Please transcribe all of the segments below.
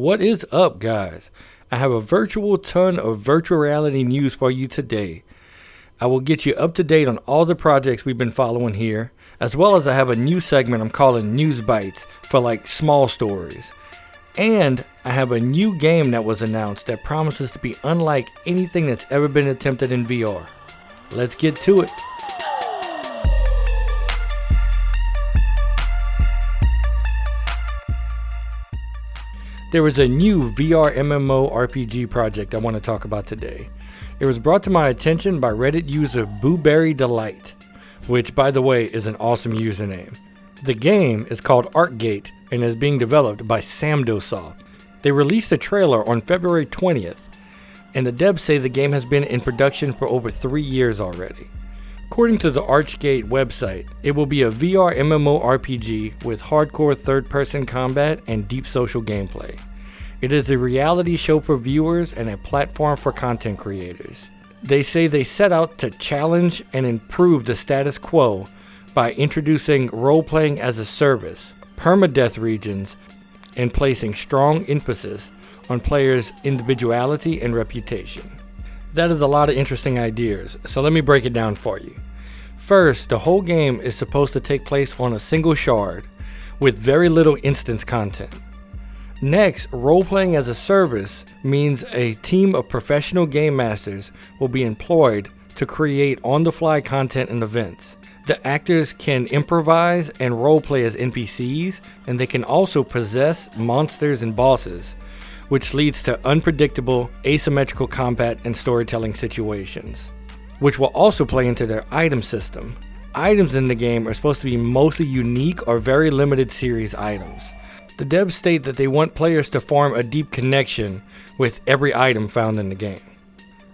What is up, guys? I have a virtual ton of virtual reality news for you today. I will get you up to date on all the projects we've been following here, as well as I have a new segment I'm calling News Bites for like small stories. And I have a new game that was announced that promises to be unlike anything that's ever been attempted in VR. Let's get to it. There is a new VR MMO RPG project I want to talk about today. It was brought to my attention by Reddit user Booberry Delight, which by the way is an awesome username. The game is called Archgate and is being developed by Samdosoft. They released a trailer on February 20th, and the devs say the game has been in production for over 3 years already. According to the Archgate website, it will be a VR MMO RPG with hardcore third-person combat and deep social gameplay. It is a reality show for viewers and a platform for content creators. They say they set out to challenge and improve the status quo by introducing role-playing as a service, permadeath regions, and placing strong emphasis on players' individuality and reputation. That is a lot of interesting ideas, so let me break it down for you. First, the whole game is supposed to take place on a single shard, with very little instance content. Next, role-playing as a service means a team of professional game masters will be employed to create on-the-fly content and events. The actors can improvise and roleplay as NPCs, and they can also possess monsters and bosses, which leads to unpredictable, asymmetrical combat and storytelling situations, which will also play into their item system. Items in the game are supposed to be mostly unique or very limited series items. The devs state that they want players to form a deep connection with every item found in the game.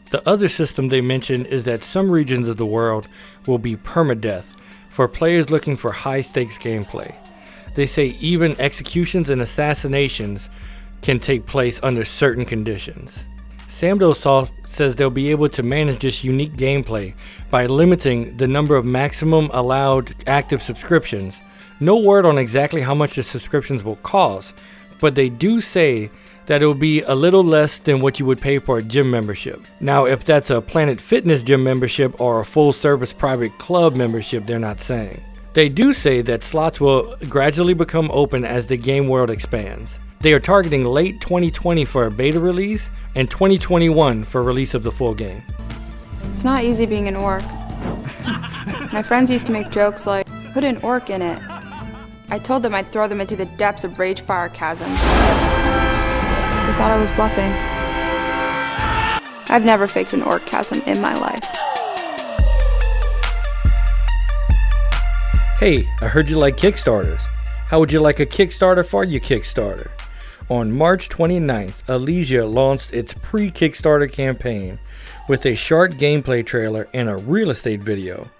The other system they mentioned is that some regions of the world will be permadeath for players looking for high-stakes gameplay. They say even executions and assassinations can take place under certain conditions. Samdosoft says they'll be able to manage this unique gameplay by limiting the number of maximum allowed active subscriptions. No word on exactly how much the subscriptions will cost, but they do say that it will be a little less than what you would pay for a gym membership. Now, if that's a Planet Fitness gym membership or a full-service private club membership, they're not saying. They do say that slots will gradually become open as the game world expands. They are targeting late 2020 for a beta release and 2021 for release of the full game. It's not easy being an orc. My friends used to make jokes like, put an orc in it. I told them I'd throw them into the depths of rage fire chasms. They thought I was bluffing. I've never faked an orc chasm in my life. Hey, I heard you like Kickstarters. How would you like a Kickstarter for your Kickstarter? On March 29th, Elysia launched its Pre-Kickstarter campaign with a short gameplay trailer and a real estate video.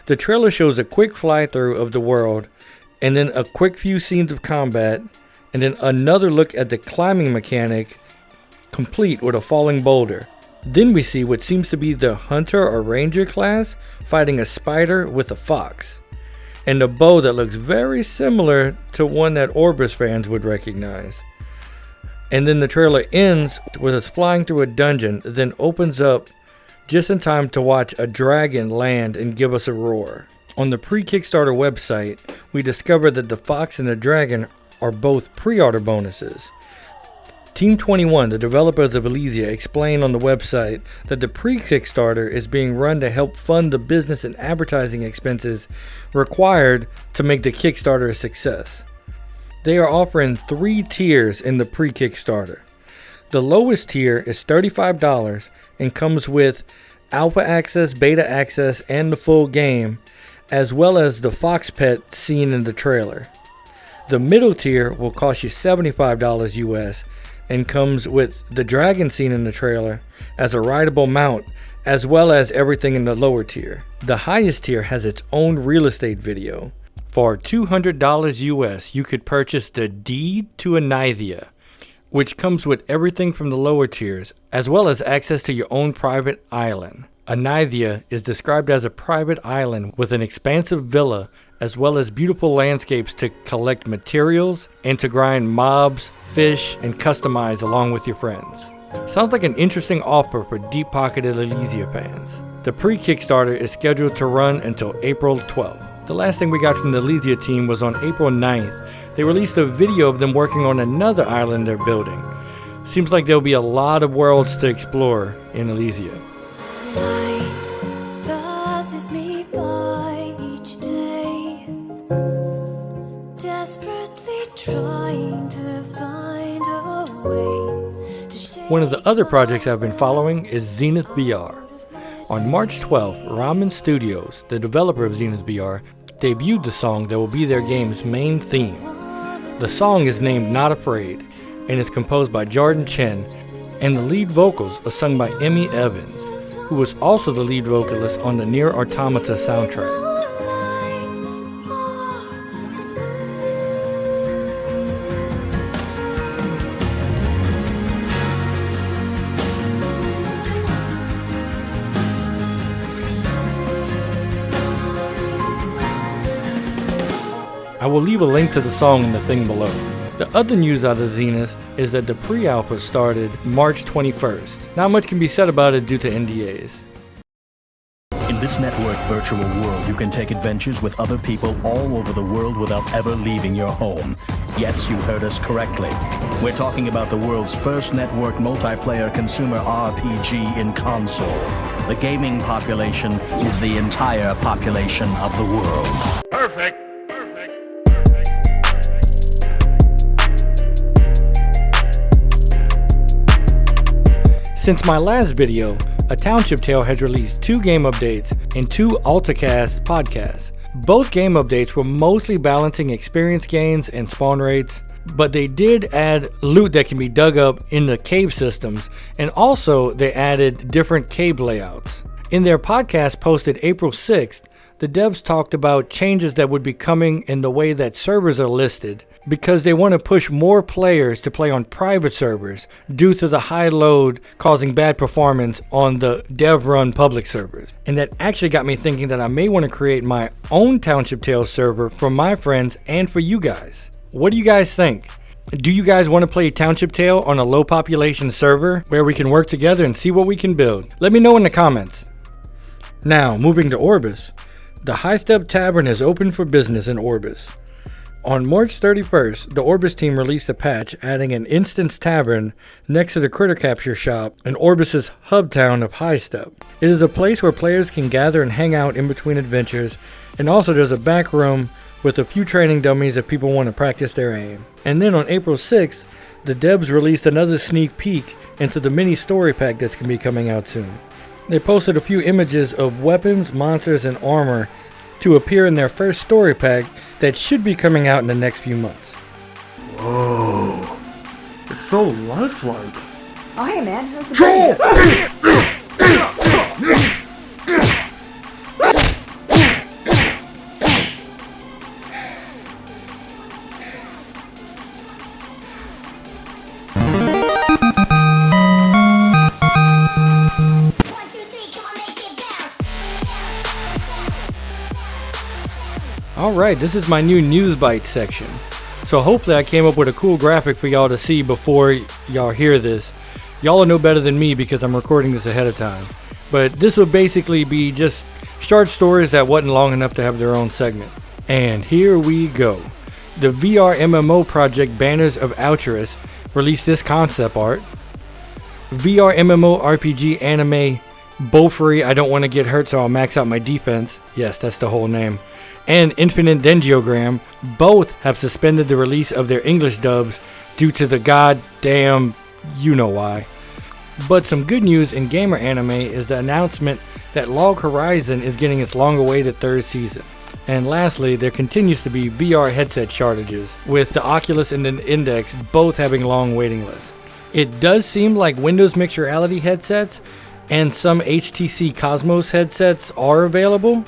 The trailer shows a quick fly-through of the world, and then a quick few scenes of combat, and then another look at the climbing mechanic, complete with a falling boulder. Then we see what seems to be the hunter or ranger class fighting a spider with a fox, and a bow that looks very similar to one that Orbus fans would recognize. And then the trailer ends with us flying through a dungeon, then opens up just in time to watch a dragon land and give us a roar. On the Pre-Kickstarter website, we discovered that the fox and the dragon are both pre-order bonuses. Team 21, the developers of Elysia, explained on the website that the Pre-Kickstarter is being run to help fund the business and advertising expenses required to make the Kickstarter a success. They are offering 3 tiers in the Pre-Kickstarter. The lowest tier is $35 and comes with alpha access, beta access, and the full game, as well as the fox pet seen in the trailer. The middle tier will cost you $75 US and comes with the dragon seen in the trailer as a rideable mount, as well as everything in the lower tier. The highest tier has its own real estate video. For $200 US, you could purchase the Deed to Elysia, which comes with everything from the lower tiers, as well as access to your own private island. Elysia is described as a private island with an expansive villa as well as beautiful landscapes to collect materials and to grind mobs, fish, and customize along with your friends. Sounds like an interesting offer for deep-pocketed Elysia fans. The pre-Kickstarter is scheduled to run until April 12th. The last thing we got from the Elysia team was on April 9th. They released a video of them working on another island they're building. Seems like there'll be a lot of worlds to explore in Elysia. Life passes me by each day, desperately trying to find a way to share. One of the other projects I've been following is Zenith VR. On March 12th, Ramen Studios, the developer of Zenith VR, debuted the song that will be their game's main theme. The song is named Not Afraid and is composed by Jordan Chen, and the lead vocals are sung by Emmy Evans, who was also the lead vocalist on the Nier Automata soundtrack. I will leave a link to the song in the thing below. The other news out of Zenith is that the pre-alpha started March 21st. Not much can be said about it due to NDAs. In this network virtual world, you can take adventures with other people all over the world without ever leaving your home. Yes, you heard us correctly. We're talking about the world's first network multiplayer consumer RPG in console. The gaming population is the entire population of the world. Perfect. Since my last video, A Township Tale has released 2 game updates and 2 AltaCast podcasts. Both game updates were mostly balancing experience gains and spawn rates, but they did add loot that can be dug up in the cave systems, and also they added different cave layouts. In their podcast posted April 6th, the devs talked about changes that would be coming in the way that servers are listed, because they want to push more players to play on private servers due to the high load causing bad performance on the dev-run public servers. And that actually got me thinking that I may want to create my own Township Tale server for my friends and for you guys. What do you guys think? Do you guys want to play Township Tale on a low population server where we can work together and see what we can build? Let me know in the comments. Now, moving to Orbus. The High Step Tavern is open for business in Orbus. On March 31st, the Orbis team released a patch adding an instance tavern next to the critter capture shop in Orbis's hub town of High Step. It is a place where players can gather and hang out in between adventures, and also there's a back room with a few training dummies if people want to practice their aim. And then on April 6th, the devs released another sneak peek into the mini story pack that's going to be coming out soon. They posted a few images of weapons, monsters, and armor to appear in their first story pack that should be coming out in the next few months. Whoa. It's so lifelike. Oh, hey, man. How's the baby? Alright, this is my new News Bites section. So hopefully I came up with a cool graphic for y'all to see before y'all hear this. Y'all will know better than me because I'm recording this ahead of time. But this will basically be just short stories that wasn't long enough to have their own segment. And here we go. The VR MMO project Banners of Altrus released this concept art. VR MMORPG anime Bofuri, I don't want to get hurt so I'll max out my defense. Yes, that's the whole name. And Infinite Dendiogram both have suspended the release of their English dubs due to the goddamn you know why. But some good news in gamer anime is the announcement that Log Horizon is getting its long-awaited 3rd season. And lastly, there continues to be VR headset shortages, with the Oculus and the Index both having long waiting lists. It does seem like Windows Mixed Reality headsets and some HTC Cosmos headsets are available,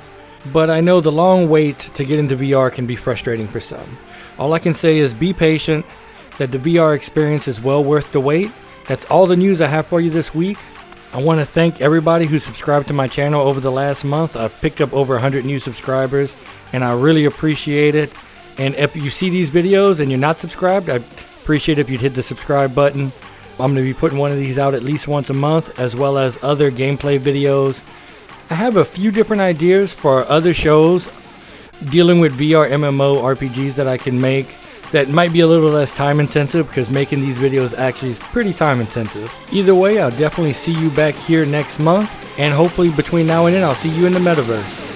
but I know the long wait to get into VR can be frustrating for some. All I can say is be patient, that the VR experience is well worth the wait. That's all the news I have for you this week. I want to thank everybody who subscribed to my channel over the last month. I've picked up over 100 new subscribers, and I really appreciate it. And if you see these videos and you're not subscribed, I'd appreciate if you'd hit the subscribe button. I'm going to be putting one of these out at least once a month, as well as other gameplay videos. I have a few different ideas for other shows dealing with VR MMO RPGs that I can make that might be a little less time intensive, because making these videos actually is pretty time intensive. Either way, I'll definitely see you back here next month, and hopefully between now and then I'll see you in the metaverse.